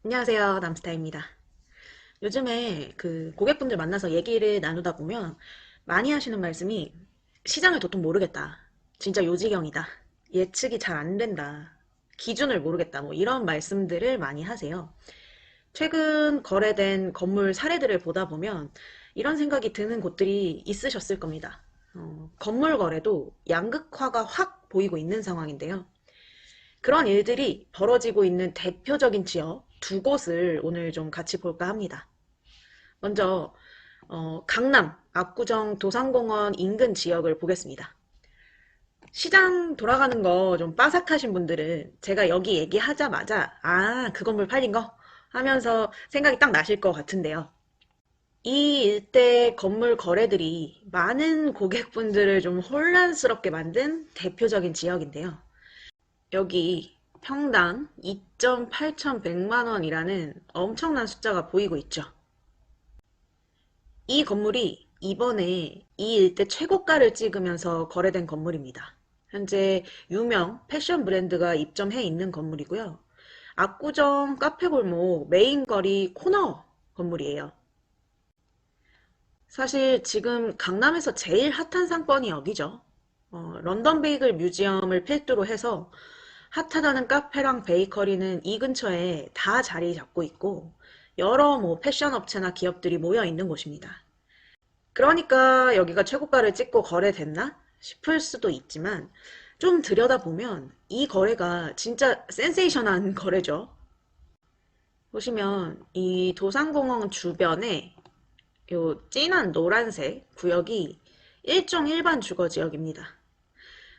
안녕하세요. 남스타입니다. 요즘에 고객분들 만나서 얘기를 나누다 보면 많이 하시는 말씀이 시장을 도통 모르겠다. 진짜 요지경이다. 예측이 잘 안 된다. 기준을 모르겠다. 뭐 이런 말씀들을 많이 하세요. 최근 거래된 건물 사례들을 보다 보면 이런 생각이 드는 곳들이 있으셨을 겁니다. 건물 거래도 양극화가 확 보이고 있는 상황인데요. 그런 일들이 벌어지고 있는 대표적인 지역 두 곳을 오늘 좀 같이 볼까 합니다. 먼저 강남 압구정 도산공원 인근 지역을 보겠습니다. 시장 돌아가는 거 좀 빠삭하신 분들은 제가 여기 얘기하자마자 그 건물 팔린 거 하면서 생각이 딱 나실 것 같은데요. 이 일대 건물 거래들이 많은 고객분들을 좀 혼란스럽게 만든 대표적인 지역인데요. 여기 평당 2.8100만 원이라는 엄청난 숫자가 보이고 있죠. 이 건물이 이번에 이 일대 최고가를 찍으면서 거래된 건물입니다. 현재 유명 패션 브랜드가 입점해 있는 건물이고요. 압구정 카페골목 메인거리 코너 건물이에요. 사실 지금 강남에서 제일 핫한 상권이 여기죠. 런던 베이글 뮤지엄을 필두로 해서 핫하다는 카페랑 베이커리는 이 근처에 다 자리 잡고 있고 여러 패션 업체나 기업들이 모여 있는 곳입니다. 그러니까 여기가 최고가를 찍고 거래됐나 싶을 수도 있지만 좀 들여다보면 이 거래가 진짜 센세이션한 거래죠. 보시면 이 도산공원 주변에 요 진한 노란색 구역이 일종 일반 주거 지역입니다.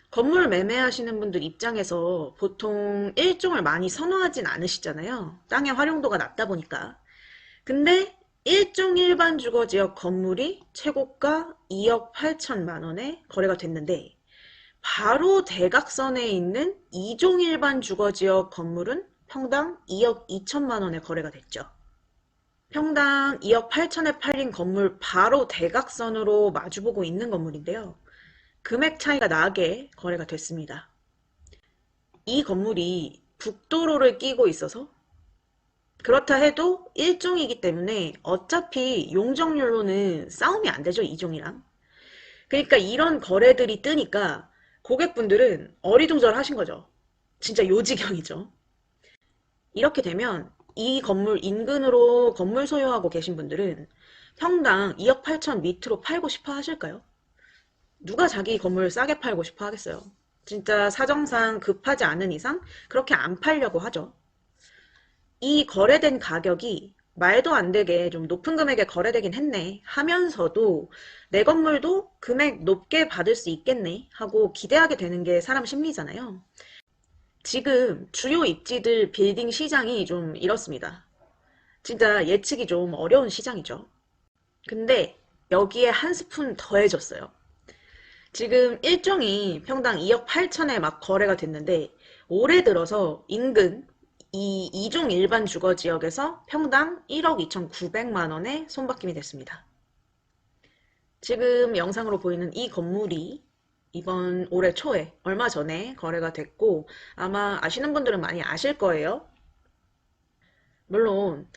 건물 매매하시는 분들 입장에서 보통 일종을 많이 선호하진 않으시잖아요. 땅의 활용도가 낮다 보니까. 근데 일종 일반 주거지역 건물이 최고가 2억 8천만 원에 거래가 됐는데 바로 대각선에 있는 이종 일반 주거지역 건물은 평당 2억 2천만 원에 거래가 됐죠. 평당 2억 8천에 팔린 건물 바로 대각선으로 마주보고 있는 건물인데요. 금액 차이가 나게 거래가 됐습니다. 이 건물이 북도로를 끼고 있어서 그렇다 해도 1종이기 때문에 어차피 용적률로는 싸움이 안 되죠, 2종이랑. 그러니까 이런 거래들이 뜨니까 고객분들은 어리둥절하신 거죠. 진짜 요지경이죠. 이렇게 되면 이 건물 인근으로 건물 소유하고 계신 분들은 평당 2억 8천 밑으로 팔고 싶어 하실까요? 누가 자기 건물 싸게 팔고 싶어 하겠어요. 진짜 사정상 급하지 않은 이상 그렇게 안 팔려고 하죠. 이 거래된 가격이 말도 안 되게 좀 높은 금액에 거래되긴 했네 하면서도 내 건물도 금액 높게 받을 수 있겠네 하고 기대하게 되는 게 사람 심리잖아요. 지금 주요 입지들 빌딩 시장이 좀 이렇습니다. 진짜 예측이 좀 어려운 시장이죠. 근데 여기에 한 스푼 더해졌어요. 지금 일종이 평당 2억 8천에 막 거래가 됐는데 올해 들어서 인근 이 이종 일반 주거 지역에서 평당 1억 2,900만 원에 손바뀜이 됐습니다. 지금 영상으로 보이는 이 건물이 이번 올해 초에 얼마 전에 거래가 됐고 아마 아시는 분들은 많이 아실 거예요. 물론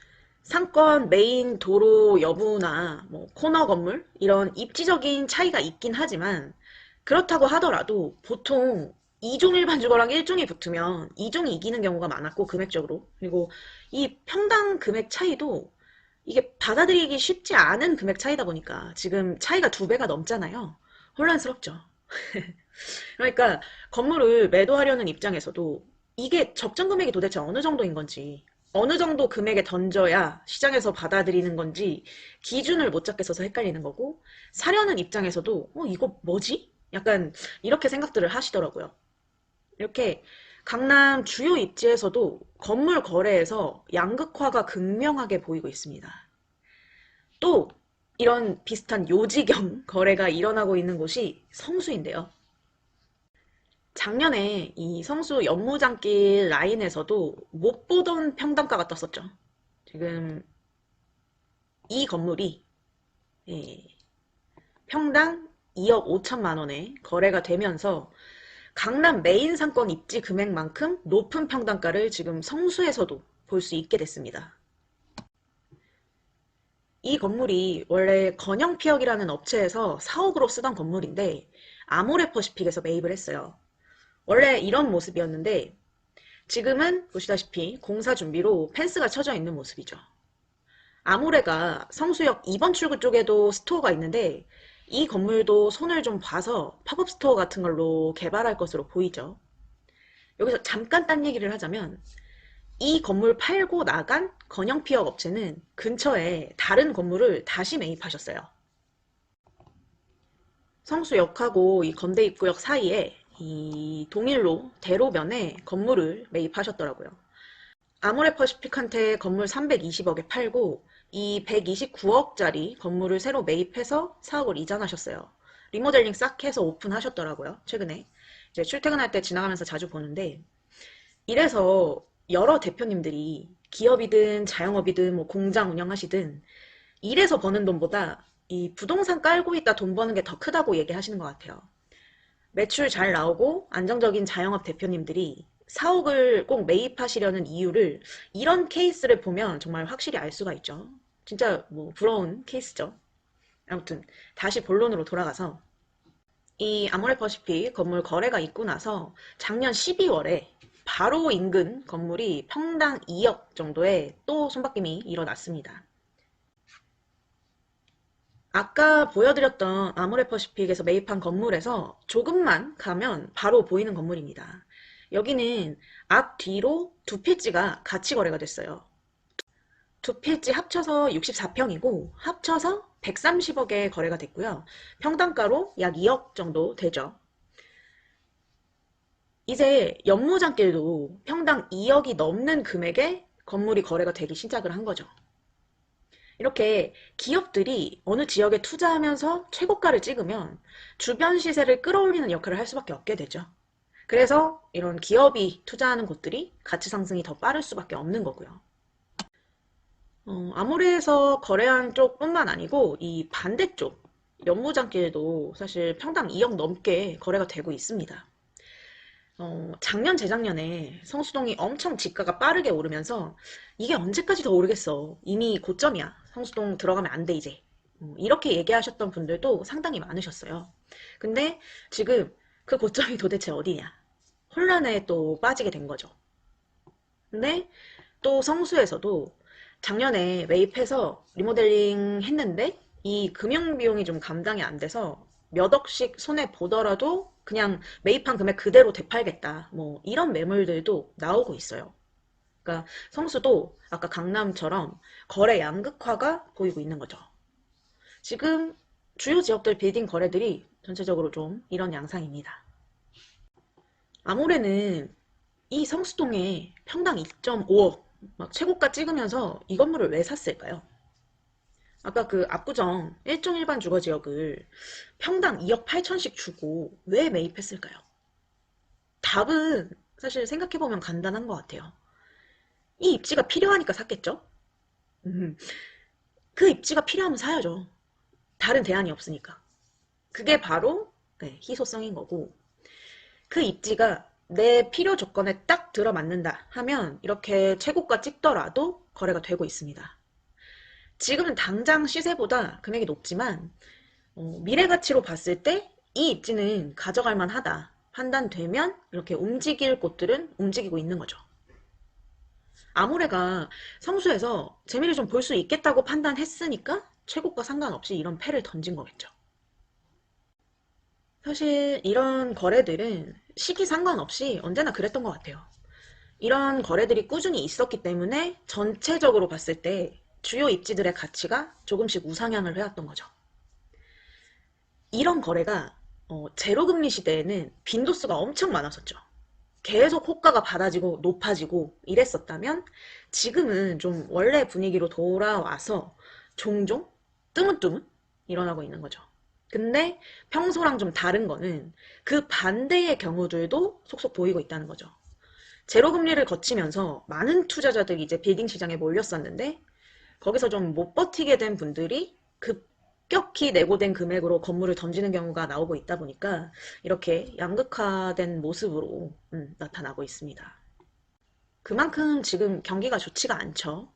상권 메인 도로 여부나 코너 건물 이런 입지적인 차이가 있긴 하지만 그렇다고 하더라도 보통 2종 일반 주거랑 1종이 붙으면 2종이 이기는 경우가 많았고 금액적으로 그리고 이 평당 금액 차이도 이게 받아들이기 쉽지 않은 금액 차이다 보니까 지금 차이가 2배가 넘잖아요. 혼란스럽죠. 그러니까 건물을 매도하려는 입장에서도 이게 적정 금액이 도대체 어느 정도인 건지 어느 정도 금액에 던져야 시장에서 받아들이는 건지 기준을 못 잡겠어서 헷갈리는 거고 사려는 입장에서도 이거 뭐지? 약간 이렇게 생각들을 하시더라고요. 이렇게 강남 주요 입지에서도 건물 거래에서 양극화가 극명하게 보이고 있습니다. 또 이런 비슷한 요지경 거래가 일어나고 있는 곳이 성수인데요. 작년에 이 성수 연무장길 라인에서도 못 보던 평당가가 떴었죠. 지금 이 건물이 예, 평당 2억 5천만 원에 거래가 되면서 강남 메인 상권 입지 금액만큼 높은 평당가를 지금 성수에서도 볼 수 있게 됐습니다. 이 건물이 원래 건영피역이라는 업체에서 사옥으로 쓰던 건물인데 아모레퍼시픽에서 매입을 했어요. 원래 이런 모습이었는데 지금은 보시다시피 공사 준비로 펜스가 쳐져 있는 모습이죠. 아모레가 성수역 2번 출구 쪽에도 스토어가 있는데 이 건물도 손을 좀 봐서 팝업 스토어 같은 걸로 개발할 것으로 보이죠. 여기서 잠깐 딴 얘기를 하자면 이 건물 팔고 나간 건영피역 업체는 근처에 다른 건물을 다시 매입하셨어요. 성수역하고 이 건대 입구역 사이에 이 동일로 대로변에 건물을 매입하셨더라고요. 아모레퍼시픽한테 건물 320억에 팔고 이 129억짜리 건물을 새로 매입해서 사옥을 이전하셨어요. 리모델링 싹 해서 오픈하셨더라고요. 최근에. 이제 출퇴근할 때 지나가면서 자주 보는데 이래서 여러 대표님들이 기업이든 자영업이든 뭐 공장 운영하시든 일해서 버는 돈보다 이 부동산 깔고 있다 돈 버는 게 더 크다고 얘기하시는 것 같아요. 매출 잘 나오고 안정적인 자영업 대표님들이 사옥을 꼭 매입하시려는 이유를 이런 케이스를 보면 정말 확실히 알 수가 있죠. 진짜 뭐 부러운 케이스죠. 아무튼 다시 본론으로 돌아가서 이 아모레퍼시픽 건물 거래가 있고 나서 작년 12월에 바로 인근 건물이 평당 2억 정도에 또 손바뀜이 일어났습니다. 아까 보여드렸던 아모레퍼시픽에서 매입한 건물에서 조금만 가면 바로 보이는 건물입니다. 여기는 앞 뒤로 두 필지가 같이 거래가 됐어요. 두 필지 합쳐서 64평이고 합쳐서 130억에 거래가 됐고요. 평당가로 약 2억 정도 되죠. 이제 연무장길도 평당 2억이 넘는 금액에 건물이 거래가 되기 시작을 한 거죠. 이렇게 기업들이 어느 지역에 투자하면서 최고가를 찍으면 주변 시세를 끌어올리는 역할을 할 수밖에 없게 되죠. 그래서 이런 기업이 투자하는 곳들이 가치 상승이 더 빠를 수밖에 없는 거고요. 아모레에서 거래한 쪽뿐만 아니고 이 반대쪽 연무장길도 사실 평당 2억 넘게 거래가 되고 있습니다. 작년, 재작년에 성수동이 엄청 집가가 빠르게 오르면서 이게 언제까지 더 오르겠어. 이미 고점이야. 성수동 들어가면 안 돼, 이제. 이렇게 얘기하셨던 분들도 상당히 많으셨어요. 근데 지금 그 고점이 도대체 어디냐? 혼란에 또 빠지게 된 거죠. 근데 또 성수에서도 작년에 매입해서 리모델링 했는데 이 금융 비용이 좀 감당이 안 돼서 몇 억씩 손해 보더라도 그냥 매입한 금액 그대로 되팔겠다. 뭐 이런 매물들도 나오고 있어요. 그러니까 성수도 아까 강남처럼 거래 양극화가 보이고 있는 거죠. 지금 주요 지역들 빌딩 거래들이 전체적으로 좀 이런 양상입니다. 아모레는 이 성수동에 평당 2.5억 막 최고가 찍으면서 이 건물을 왜 샀을까요? 아까 그 압구정 1종 일반 주거지역을 평당 2억 8천씩 주고 왜 매입했을까요? 답은 사실 생각해보면 간단한 것 같아요. 이 입지가 필요하니까 샀겠죠? 음, 그 입지가 필요하면 사야죠. 다른 대안이 없으니까. 그게 바로 네, 희소성인 거고 그 입지가 내 필요 조건에 딱 들어맞는다 하면 이렇게 최고가 찍더라도 거래가 되고 있습니다. 지금은 당장 시세보다 금액이 높지만 미래 가치로 봤을 때 이 입지는 가져갈 만하다 판단되면 이렇게 움직일 곳들은 움직이고 있는 거죠. 아모레가 성수에서 재미를 좀 볼 수 있겠다고 판단했으니까 최고가 상관없이 이런 패를 던진 거겠죠. 사실 이런 거래들은 시기 상관없이 언제나 그랬던 것 같아요. 이런 거래들이 꾸준히 있었기 때문에 전체적으로 봤을 때 주요 입지들의 가치가 조금씩 우상향을 해왔던 거죠. 이런 거래가 제로금리 시대에는 빈도수가 엄청 많았었죠. 계속 호가가 받아지고 높아지고 이랬었다면 지금은 좀 원래 분위기로 돌아와서 종종 뜨문뜨문 일어나고 있는 거죠. 근데 평소랑 좀 다른 거는 그 반대의 경우들도 속속 보이고 있다는 거죠. 제로금리를 거치면서 많은 투자자들이 이제 빌딩 시장에 몰렸었는데 거기서 좀 못 버티게 된 분들이 급격히 내고된 금액으로 건물을 던지는 경우가 나오고 있다 보니까 이렇게 양극화된 모습으로 나타나고 있습니다. 그만큼 지금 경기가 좋지가 않죠.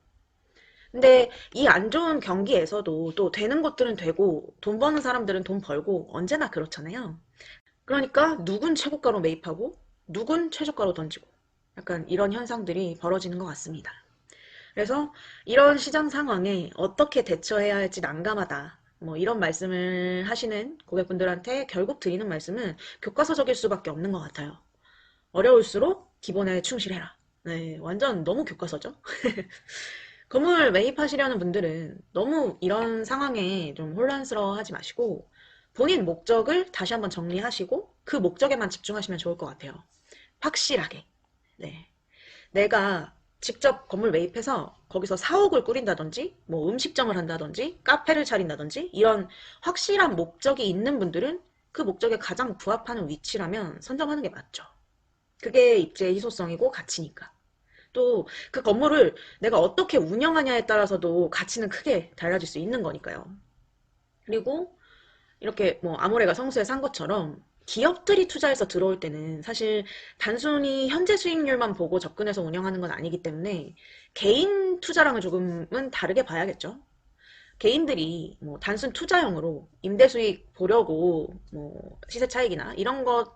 근데 이 안 좋은 경기에서도 또 되는 것들은 되고 돈 버는 사람들은 돈 벌고 언제나 그렇잖아요. 그러니까 누군 최고가로 매입하고 누군 최저가로 던지고 약간 이런 현상들이 벌어지는 것 같습니다. 그래서 이런 시장 상황에 어떻게 대처해야 할지 난감하다. 뭐 이런 말씀을 하시는 고객분들한테 결국 드리는 말씀은 교과서적일 수밖에 없는 것 같아요. 어려울수록 기본에 충실해라. 네, 완전 너무 교과서죠? 건물 매입하시려는 분들은 너무 이런 상황에 좀 혼란스러워하지 마시고 본인 목적을 다시 한번 정리하시고 그 목적에만 집중하시면 좋을 것 같아요. 확실하게. 네. 내가 직접 건물 매입해서 거기서 사옥을 꾸린다든지, 뭐 음식점을 한다든지, 카페를 차린다든지, 이런 확실한 목적이 있는 분들은 그 목적에 가장 부합하는 위치라면 선정하는 게 맞죠. 그게 입지의 희소성이고 가치니까. 또 그 건물을 내가 어떻게 운영하냐에 따라서도 가치는 크게 달라질 수 있는 거니까요. 그리고 이렇게 뭐 아모레가 성수에 산 것처럼 기업들이 투자해서 들어올 때는 사실 단순히 현재 수익률만 보고 접근해서 운영하는 건 아니기 때문에 개인 투자랑은 조금은 다르게 봐야겠죠. 개인들이 뭐 단순 투자용으로 임대 수익 보려고 뭐 시세 차익이나 이런 것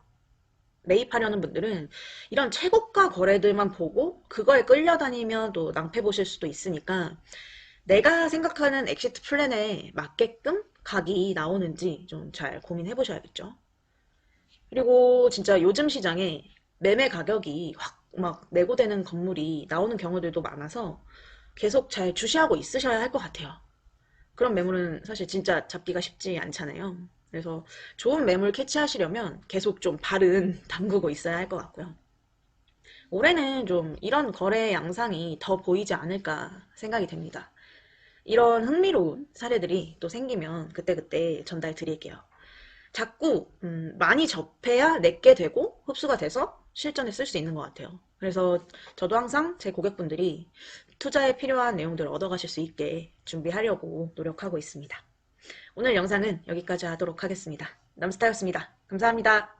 매입하려는 분들은 이런 최고가 거래들만 보고 그거에 끌려다니면 또 낭패 보실 수도 있으니까 내가 생각하는 엑시트 플랜에 맞게끔 각이 나오는지 좀 잘 고민해 보셔야겠죠. 그리고 진짜 요즘 시장에 매매 가격이 확 막 내고되는 건물이 나오는 경우들도 많아서 계속 잘 주시하고 있으셔야 할 것 같아요. 그런 매물은 사실 진짜 잡기가 쉽지 않잖아요. 그래서 좋은 매물 캐치하시려면 계속 좀 발은 담그고 있어야 할 것 같고요. 올해는 좀 이런 거래 양상이 더 보이지 않을까 생각이 됩니다. 이런 흥미로운 사례들이 또 생기면 그때그때 전달 드릴게요. 자꾸 많이 접해야 내게 되고 흡수가 돼서 실전에 쓸 수 있는 것 같아요. 그래서 저도 항상 제 고객분들이 투자에 필요한 내용들을 얻어가실 수 있게 준비하려고 노력하고 있습니다. 오늘 영상은 여기까지 하도록 하겠습니다. 남스타였습니다. 감사합니다.